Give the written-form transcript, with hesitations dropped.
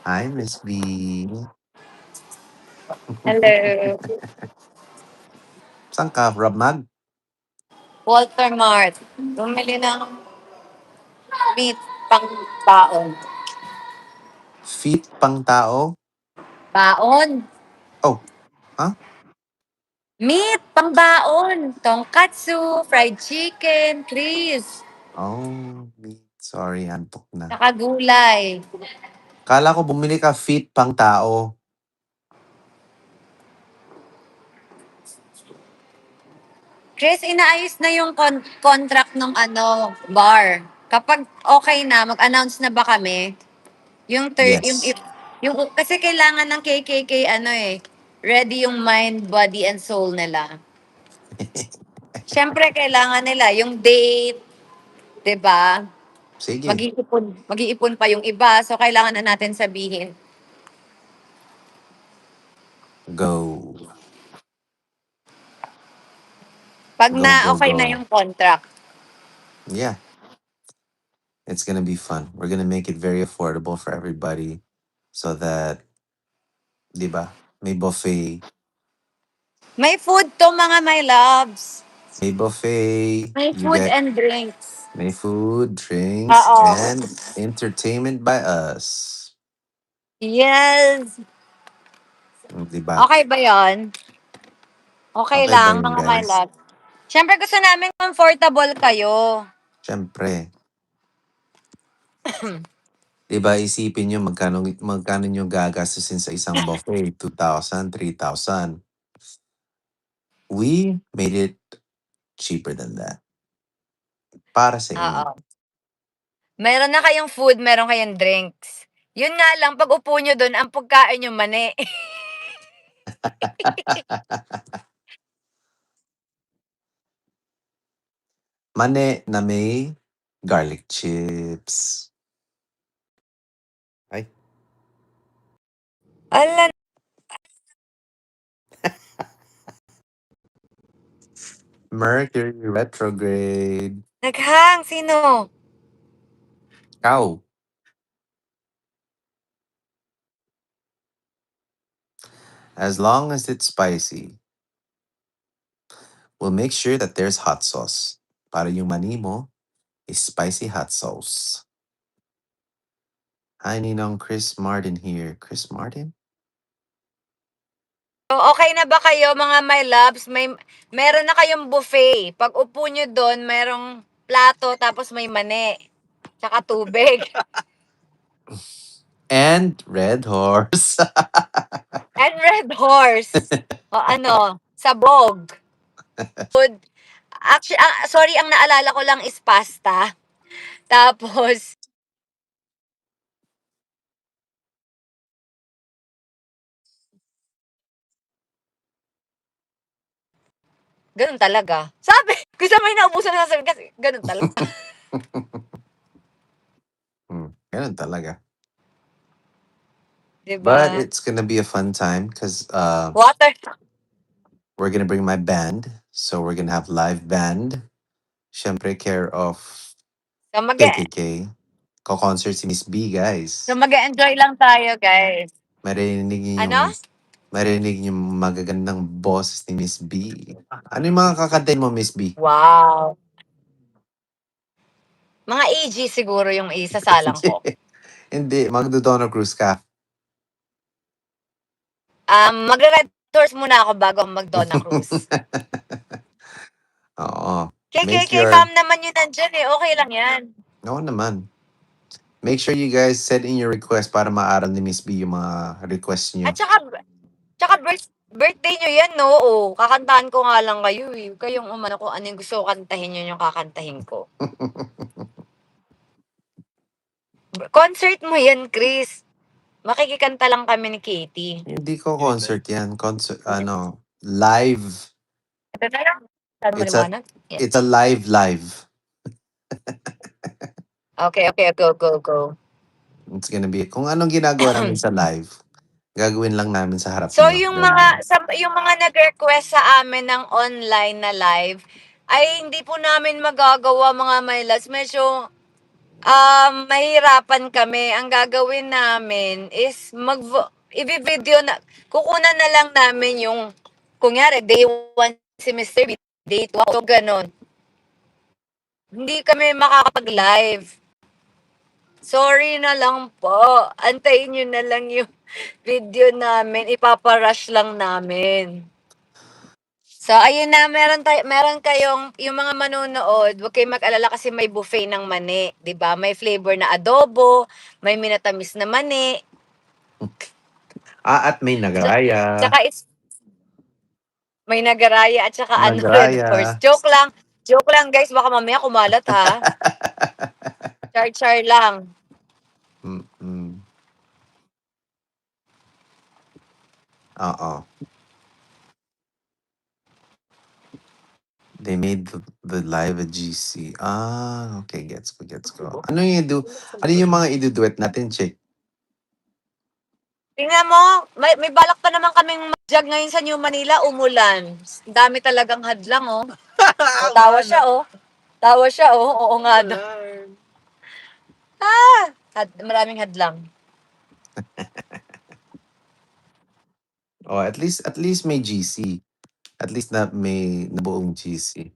Hi, Miss B. Hello. Saan ka? Rob Mag? Walter Mart. Bumili ng meat pang baon. Feet pang tao? Baon? Oh, huh? Meat pang baon. Tonkatsu, fried chicken, Chris. Oh, meat. Sorry, antok na. Saka gulay. Kala ko bumili ka feet pang tao. Chris, inaayos na yung contract ng bar. Kapag okay na, mag-announce na ba kami? Yung third, Yes. yung kasi kailangan ng KKK ready yung mind, body and soul nila. Siyempre kailangan nila yung date, 'di ba? Sige, Mag-iipon pa yung iba, so kailangan na natin sabihin. go. Pag Go, na go, okay na go. yung contract. Yeah, it's gonna be fun. We're gonna make it very affordable for everybody so that, di ba, may buffet. May food to mga my loves. May buffet. May You food get and drinks. may food, drinks, Oo. and entertainment by us. Yes. Di ba? Okay ba yon? Okay Okay ba lang yun, mga my guys? loves. Siyempre gusto namin comfortable kayo. Siyempre. Diba, isipin nyo magkano nyo gagastusin sa isang buffet, 2,000, 3,000. We made it cheaper than that. Para sa inyo. Oo. Meron na kayong food, meron kayong drinks. Yun nga lang, pag upo nyo doon, ang pagkain yung mani. Mani na may garlic chips. Ay, Ala, Mercury retrograde. naghang, sino? Cow. As long as it's spicy, we'll make sure that there's hot sauce. Para yung mani mo is spicy hot sauce. Hi, Ninong. Chris Martin here. Chris Martin? So, okay na ba kayo mga my loves? Meron na kayong buffet. Pag upo nyo doon, merong plato, tapos may mani. Tsaka tubig. And Red Horse. And Red Horse. O sabog. Food. Actually, sorry, ang naalala ko lang is pasta. Tapos, ganun talaga. Sabi, gusto mo yung naubusan na sabi kasi ganun talaga. Ganun talaga. But Diba? it's gonna be a fun time because Water. we're gonna bring my band. So we're gonna have live band. Syempre care of So, mag KKK. Ko-concert si Miss B, so guys. mag-enjoy lang tayo, guys. Marinig niyo yung Ano? marinig yung magagandang boses ni Miss B. Ano yung mga kakantahin mo, Miss B? Wow. Mga AG siguro yung isasalang ko. Hindi, magdo-Donna Cruz ka. Magre-red horse muna ako bago mag-Donna Cruz. Oo. Make KKK your... fam naman yun nandyan okay lang yan. Oo naman. Make sure you guys send in your request para maaral ni Miss B yung mga requests At nyo. tsaka birthday nyo yan, no? Kakantahan ko nga lang kayo eh. Kayong umano kung ano yung gusto ko kantahin yun yung kakantahin ko. Concert mo yan, Chris. Makikikanta lang kami ni Katie. Hindi ko concert yan. Concert, live. Ito na lang. Saan It's a, maliwanag? Yeah. it's a live. Okay, go. It's gonna be, kung anong ginagawa namin sa live, gagawin lang namin sa harap So nyo. Ganun. yung mga nag-request sa amin ng online na live ay hindi po namin magagawa mga my loves. Medyo Mahihirapan kami. Ang gagawin namin is i-video na, kukunan na lang namin yung, kunyari, day 1 si Mr. B, day 2 ako, ganon. Hindi kami makakapag-live. Sorry na lang po. Antayin nyo na lang yung video namin. Ipaparush lang namin. So, ayun na, meron kayong, yung mga manonood, huwag kayong mag-alala kasi may buffet ng mani, 'di ba? May flavor na adobo, may minatamis na mani, At may nagraya. tsaka may nagaraya at tsaka ano, red horse. Nagraya. Joke lang guys, baka mamaya kumalat ha. Char-char lang. Mm. Oo. They made the live a GC. Okay, gets ko. Ano yung mga iduduet natin, Chick? Tingnan mo, may balak pa naman kaming mag-jog ngayon sa New Manila, umulan. Ang dami talagang hadlang, oh. Oh, tawa siya, oh. Tawa siya, oh. Oo nga daw. Maraming hadlang. Oh, at least may GC. At least na may nabuong GC.